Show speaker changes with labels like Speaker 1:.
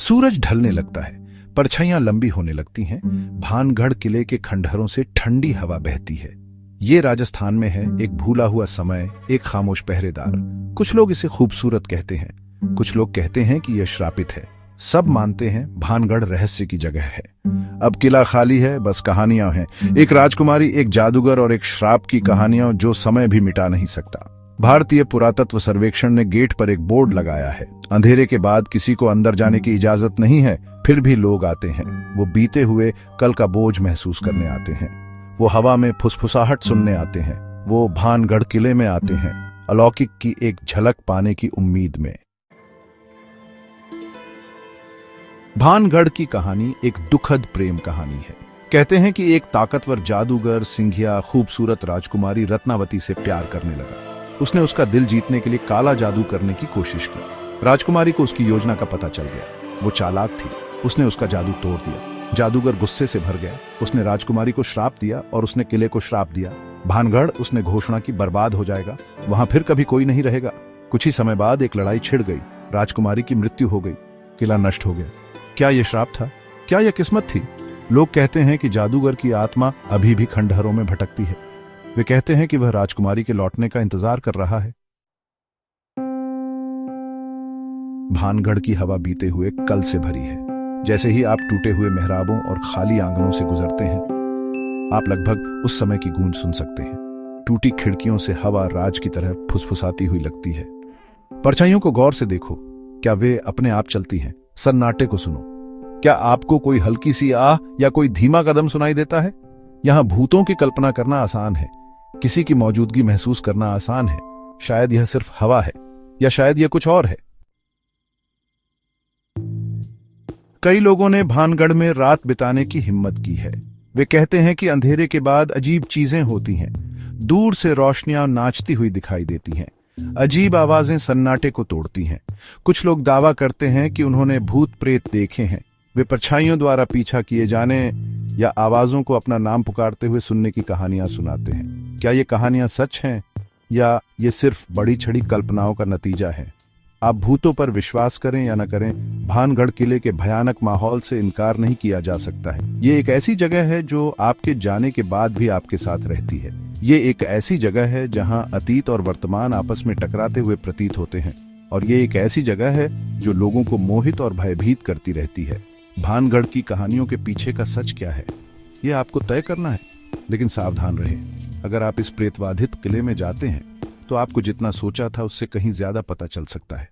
Speaker 1: सूरज ढलने लगता है, परछाइयां लंबी होने लगती हैं, भानगढ़ किले के खंडहरों से ठंडी हवा बहती है। ये राजस्थान में है एक भूला हुआ समय, एक खामोश पहरेदार। कुछ लोग इसे खूबसूरत कहते हैं, कुछ लोग कहते हैं कि यह श्रापित है। सब मानते हैं भानगढ़ रहस्य की जगह है। अब किला खाली है, बस कहानियां हैं। एक राजकुमारी, एक जादूगर और एक श्राप की कहानियां जो समय भी मिटा नहीं सकता। भारतीय पुरातत्व सर्वेक्षण ने गेट पर एक बोर्ड लगाया है, अंधेरे के बाद किसी को अंदर जाने की इजाजत नहीं है। फिर भी लोग आते हैं। वो बीते हुए कल का बोझ महसूस करने आते हैं। वो हवा में फुसफुसाहट सुनने आते हैं। वो भानगढ़ किले में आते हैं, अलौकिक की एक झलक पाने की उम्मीद में। भानगढ़ की कहानी एक दुखद प्रेम कहानी है। कहते हैं कि एक ताकतवर जादूगर सिंघिया खूबसूरत राजकुमारी रत्नावती से प्यार करने लगा। उसने उसका दिल जीतने के लिए काला जादू करने की कोशिश की। राजकुमारी को उसकी योजना का पता चल गया। वो चालाक थी, उसने उसका जादू तोड़ दिया। जादूगर गुस्से से भर गया। उसने राजकुमारी को श्राप दिया और उसने किले को श्राप दिया। भानगढ़, उसने घोषणा की, बर्बाद हो जाएगा, वहां फिर कभी कोई नहीं रहेगा। कुछ ही समय बाद एक लड़ाई छिड़ गई। राजकुमारी की मृत्यु हो गई, किला नष्ट हो गया। क्या यह श्राप था? क्या यह किस्मत थी? लोग कहते हैं कि जादूगर की आत्मा अभी भी खंडहरों में भटकती है। वे कहते हैं कि वह राजकुमारी के लौटने का इंतजार कर रहा है। भानगढ़ की हवा बीते हुए कल से भरी है। जैसे ही आप टूटे हुए मेहराबों और खाली आंगनों से गुजरते हैं, आप लगभग उस समय की गूंज सुन सकते हैं। टूटी खिड़कियों से हवा राज की तरह फुसफुसाती हुई लगती है। परछाइयों को गौर से देखो, क्या वे अपने आप चलती हैं? सन्नाटे को सुनो, क्या आपको कोई हल्की सी आह या कोई धीमा कदम सुनाई देता है? यहां भूतों की कल्पना करना आसान है, किसी की मौजूदगी महसूस करना आसान है। शायद यह सिर्फ हवा है, या शायद यह कुछ और है। कई लोगों ने भानगढ़ में रात बिताने की हिम्मत की है। वे कहते हैं कि अंधेरे के बाद अजीब चीजें होती हैं। दूर से रोशनियां नाचती हुई दिखाई देती हैं। अजीब आवाजें सन्नाटे को तोड़ती हैं। कुछ लोग दावा करते हैं कि उन्होंने भूत प्रेत देखे हैं। वे परछाइयों द्वारा पीछा किए जाने या आवाजों को अपना नाम पुकारते हुए सुनने की कहानियां सुनाते हैं। क्या ये कहानियां सच हैं या ये सिर्फ बड़ी छड़ी कल्पनाओं का नतीजा है? आप भूतों पर विश्वास करें या न करें, भानगढ़ किले के भयानक माहौल से इनकार नहीं किया जा सकता है। ये एक ऐसी जगह है जो आपके जाने के बाद भी आपके साथ रहती है। ये एक ऐसी जगह है जहां अतीत और वर्तमान आपस में टकराते हुए प्रतीत होते हैं। और ये एक ऐसी जगह है जो लोगों को मोहित और भयभीत करती रहती है। भानगढ़ की कहानियों के पीछे का सच क्या है, ये आपको तय करना है। लेकिन सावधान रहें, अगर आप इस प्रेतबाधित किले में जाते हैं तो आपको जितना सोचा था उससे कहीं ज्यादा पता चल सकता है।